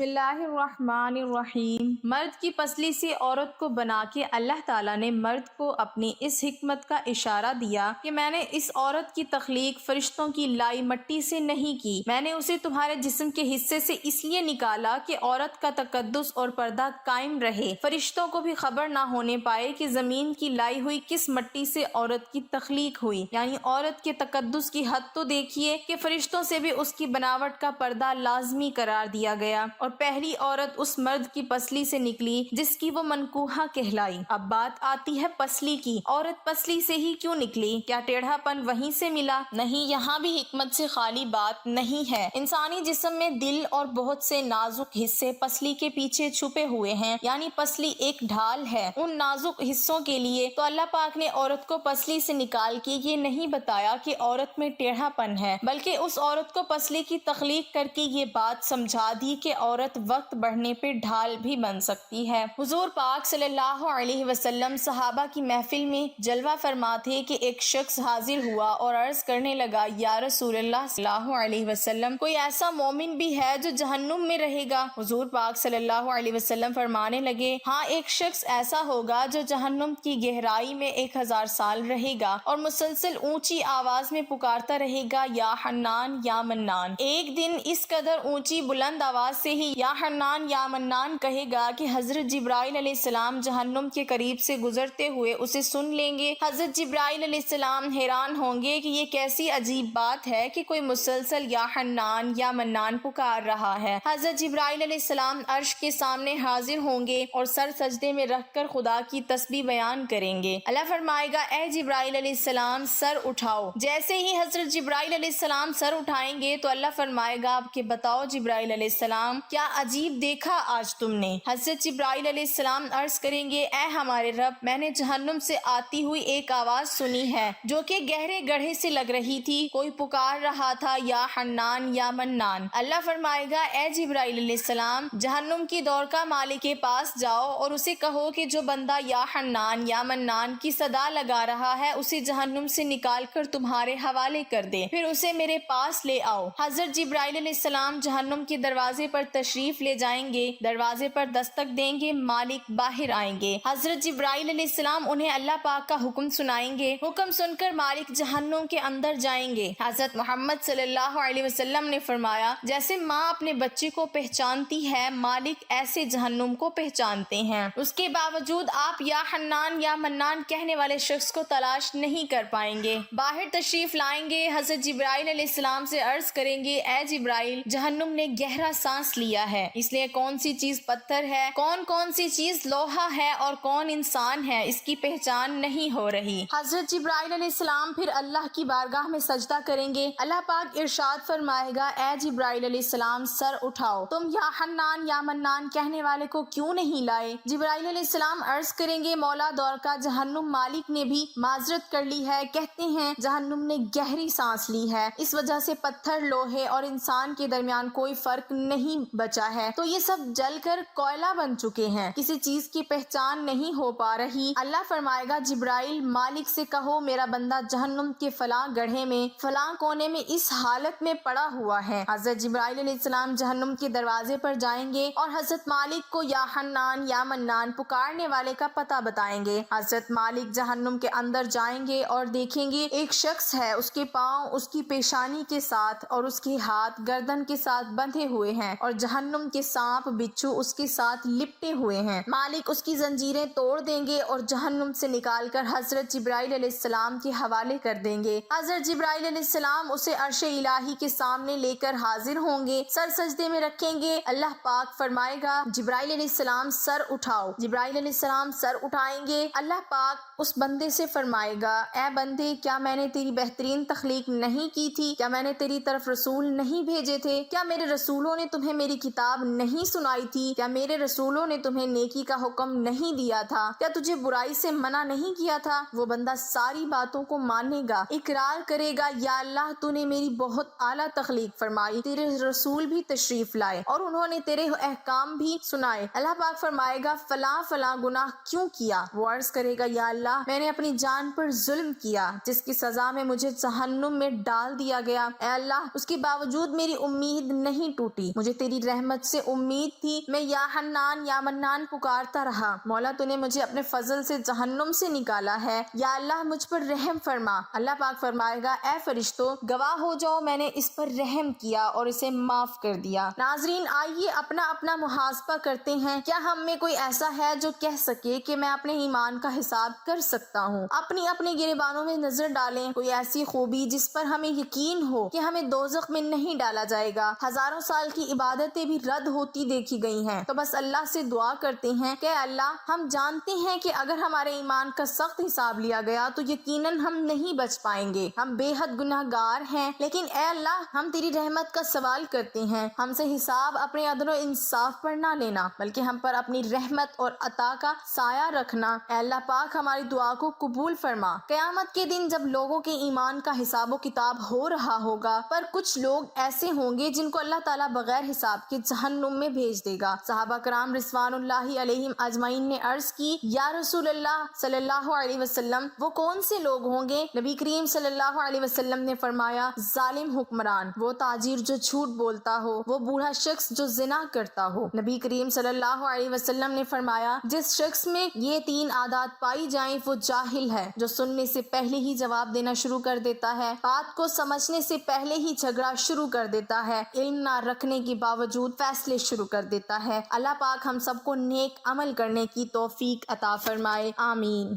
بسم اللہ الرحمن الرحیم۔ مرد کی پسلی سے عورت کو بنا کے اللہ تعالیٰ نے مرد کو اپنی اس حکمت کا اشارہ دیا کہ میں نے اس عورت کی تخلیق فرشتوں کی لائی مٹی سے نہیں کی، میں نے اسے تمہارے جسم کے حصے سے اس لیے نکالا کہ عورت کا تقدس اور پردہ قائم رہے، فرشتوں کو بھی خبر نہ ہونے پائے کہ زمین کی لائی ہوئی کس مٹی سے عورت کی تخلیق ہوئی۔ یعنی عورت کے تقدس کی حد تو دیکھیے کہ فرشتوں سے بھی اس کی بناوٹ کا پردہ لازمی قرار دیا گیا، اور پہلی عورت اس مرد کی پسلی سے نکلی جس کی وہ منکوحہ کہلائی۔ اب بات آتی ہے پسلی کی۔ عورت پسلی سے ہی کیوں نکلی؟ کیا ٹیڑھا پن وہیں سے ملا؟ نہیں، یہاں بھی حکمت سے خالی بات نہیں ہے۔ انسانی جسم میں دل اور بہت سے نازک حصے پسلی کے پیچھے چھپے ہوئے ہیں، یعنی پسلی ایک ڈھال ہے ان نازک حصوں کے لیے۔ تو اللہ پاک نے عورت کو پسلی سے نکال کے یہ نہیں بتایا کہ عورت میں ٹیڑھا پن ہے، بلکہ اس عورت کو پسلی کی تخلیق کر کے یہ بات سمجھا دی کہ عورت وقت بڑھنے پہ ڈھال بھی بن سکتی ہے۔ حضور پاک صلی اللہ علیہ وسلم صحابہ کی محفل میں جلوہ فرما تھے کہ ایک شخص حاضر ہوا اور عرض کرنے لگا، یا رسول اللہ صلی اللہ علیہ وسلم، کوئی ایسا مومن بھی ہے جو جہنم میں رہے گا؟ حضور پاک صلی اللہ علیہ وسلم فرمانے لگے، ہاں، ایک شخص ایسا ہوگا جو جہنم کی گہرائی میں 1000 سال رہے گا اور مسلسل اونچی آواز میں پکارتا رہے گا، یا حنان یا منان۔ ایک دن اس قدر اونچی بلند آواز سے ہی یا حنان یا منان کہے گا کہ حضرت جبرائیل علیہ السلام جہنم کے قریب سے گزرتے ہوئے اسے سن لیں گے۔ حضرت جبرائیل علیہ السلام حیران ہوں گے کہ یہ کیسی عجیب بات ہے کہ کوئی مسلسل یا حنان یا منان پکار رہا ہے۔ حضرت جبرائیل علیہ السلام عرش کے سامنے حاضر ہوں گے اور سر سجدے میں رکھ کر خدا کی تسبیح بیان کریں گے۔ اللہ فرمائے گا، اے جبرائیل علیہ السلام سر اٹھاؤ۔ جیسے ہی حضرت جبرائیل علیہ السلام سر اٹھائیں گے تو اللہ فرمائے گا کہ بتاؤ جبرائیل علیہ السلام، کیا عجیب دیکھا آج تم نے؟ حضرت جبرائیل علیہ السلام عرض کریں گے، اے ہمارے رب، میں نے جہنم سے آتی ہوئی ایک آواز سنی ہے جو کہ گہرے گڑھے سے لگ رہی تھی، کوئی پکار رہا تھا، یا حنان یا منان۔ اللہ فرمائے گا، اے جبرائیل علیہ السلام، جہنم کی دور کا مالک کے پاس جاؤ اور اسے کہو کہ جو بندہ یا حنان یا منان کی صدا لگا رہا ہے اسے جہنم سے نکال کر تمہارے حوالے کر دے، پھر اسے میرے پاس لے آؤ۔ حضرت جبرائیل علیہ السلام جہنم کے دروازے پر تشریف لے جائیں گے، دروازے پر دستک دیں گے، مالک باہر آئیں گے۔ حضرت جبرائیل علیہ السلام انہیں اللہ پاک کا حکم سنائیں گے، حکم سن کر مالک جہنم کے اندر جائیں گے۔ حضرت محمد صلی اللہ علیہ وسلم نے فرمایا، جیسے ماں اپنے بچے کو پہچانتی ہے، مالک ایسے جہنم کو پہچانتے ہیں۔ اس کے باوجود آپ یا حنان یا منان کہنے والے شخص کو تلاش نہیں کر پائیں گے۔ باہر تشریف لائیں گے، حضرت جبرائیل علیہ السلام سے عرض کریں گے، اے جبرائیل، جہنم نے گہرا سانس لیا ہے، اس لیے کون سی چیز پتھر ہے، کون سی چیز لوہا ہے اور کون انسان ہے، اس کی پہچان نہیں ہو رہی۔ حضرت جبرائیل علیہ السلام پھر اللہ کی بارگاہ میں سجدہ کریں گے۔ اللہ پاک ارشاد فرمائے گا، اے جبرائیل علیہ السلام سر اٹھاؤ، تم یا حنان یا منان کہنے والے کو کیوں نہیں لائے؟ جبرائیل علیہ السلام عرض کریں گے، مولا دور کا جہنم مالک نے بھی معذرت کر لی ہے، کہتے ہیں جہنم نے گہری سانس لی ہے، اس وجہ سے پتھر، لوہے اور انسان کے درمیان کوئی فرق نہیں بچا ہے، تو یہ سب جل کر کوئلہ بن چکے ہیں، کسی چیز کی پہچان نہیں ہو پا رہی۔ اللہ فرمائے گا، جبرائیل مالک سے کہو میرا بندہ جہنم کے فلاں گڑھے میں فلاں کونے میں اس حالت میں پڑا ہوا ہے۔ حضرت جبرائیل علیہ السلام جہنم کے دروازے پر جائیں گے اور حضرت مالک کو یا حنان یا منان پکارنے والے کا پتہ بتائیں گے۔ حضرت مالک جہنم کے اندر جائیں گے اور دیکھیں گے ایک شخص ہے، اس کے پاؤں اس کی پیشانی کے ساتھ اور اس کے ہاتھ گردن کے ساتھ بندھے ہوئے ہیں اور جہنم کے سانپ بچھو اس کے ساتھ لپٹے ہوئے ہیں۔ مالک اس کی زنجیریں توڑ دیں گے اور جہنم سے نکال کر حضرت جبرائیل علیہ السلام کے حوالے کر دیں گے۔ حضرت جبرائیل علیہ السلام اسے عرش الہی کے سامنے لے کر حاضر ہوں گے، سر سجدے میں رکھیں گے۔ اللہ پاک فرمائے گا، جبرائیل علیہ السلام سر اٹھاؤ۔ جبرائیل علیہ السلام سر اٹھائیں گے۔ اللہ پاک اس بندے سے فرمائے گا، اے بندے، کیا میں نے تیری بہترین تخلیق نہیں کی تھی؟ کیا میں نے تیری طرف رسول نہیں بھیجے تھے؟ کیا میرے رسولوں نے تمہیں میری کتاب نہیں سنائی تھی؟ کیا میرے رسولوں نے تمہیں نیکی کا حکم نہیں دیا تھا؟ کیا تجھے برائی سے منع نہیں کیا تھا؟ وہ بندہ ساری باتوں کو مانے گا، اقرار کرے گا، یا اللہ تو نے میری بہت اعلیٰ تخلیق فرمائی، تیرے رسول بھی تشریف لائے اور انہوں نے تیرے احکام بھی سنائے۔ اللہ پاک فرمائے گا، فلاں فلاں گناہ کیوں کیا؟ وہ عرض کرے گا، یا اللہ میں نے اپنی جان پر ظلم کیا جس کی سزا میں مجھے جہنم میں ڈال دیا گیا، اے اللہ اس کے باوجود میری امید نہیں ٹوٹی، مجھے تیری رحمت سے امید تھی، میں یا حنان یا منان پکارتا رہا۔ مولا تو نے مجھے اپنے فضل سے جہنم سے نکالا ہے، یا اللہ مجھ پر رحم فرما۔ اللہ پاک فرمائے گا، اے فرشتوں گواہ ہو جاؤ میں نے اس پر رحم کیا اور اسے معاف کر دیا۔ ناظرین آئیے اپنا اپنا محاسبہ کرتے ہیں، کیا ہم میں کوئی ایسا ہے جو کہہ سکے کہ میں اپنے ایمان کا حساب کر سکتا ہوں؟ اپنی اپنے گریبانوں میں نظر ڈالیں، کوئی ایسی خوبی جس پر ہمیں یقین ہو کہ ہمیں دوزخ میں نہیں ڈالا جائے گا۔ ہزاروں سال کی عبادتیں بھی رد ہوتی دیکھی گئی ہیں، تو بس اللہ سے دعا کرتے ہیں کہ اللہ ہم جانتے ہیں کہ اگر ہمارے ایمان کا سخت حساب لیا گیا تو یقیناً ہم نہیں بچ پائیں گے، ہم بے حد گناہ گار ہیں، لیکن اے اللہ ہم تیری رحمت کا سوال کرتے ہیں، ہم سے حساب اپنے عدل و انصاف پر نہ لینا بلکہ ہم پر اپنی رحمت اور عطا کا سایہ رکھنا۔ اے اللہ پاک ہماری دعا کو قبول فرما۔ قیامت کے دن جب لوگوں کے ایمان کا حساب و کتاب ہو رہا ہوگا، پر کچھ لوگ ایسے ہوں گے جن کو اللہ تعالیٰ بغیر حساب کے جہنم میں بھیج دے گا۔ صحابہ کرام رضوان اللہ علیہم اجمعین نے عرض کی، یا رسول اللہ صلی اللہ علیہ وسلم وہ کون سے لوگ ہوں گے؟ نبی کریم صلی اللہ علیہ وسلم نے فرمایا، ظالم حکمران، وہ تاجر جو جھوٹ بولتا ہو، وہ بوڑھا شخص جو زنا کرتا ہو۔ نبی کریم صلی اللہ علیہ وسلم نے فرمایا، جس شخص میں یہ 3 عادات پائی جائیں وہ جاہل ہے، جو سننے سے پہلے ہی جواب دینا شروع کر دیتا ہے، بات کو سمجھنے سے پہلے ہی جھگڑا شروع کر دیتا ہے، علم نہ رکھنے کے باوجود فیصلے شروع کر دیتا ہے۔ اللہ پاک ہم سب کو نیک عمل کرنے کی توفیق عطا فرمائے، آمین۔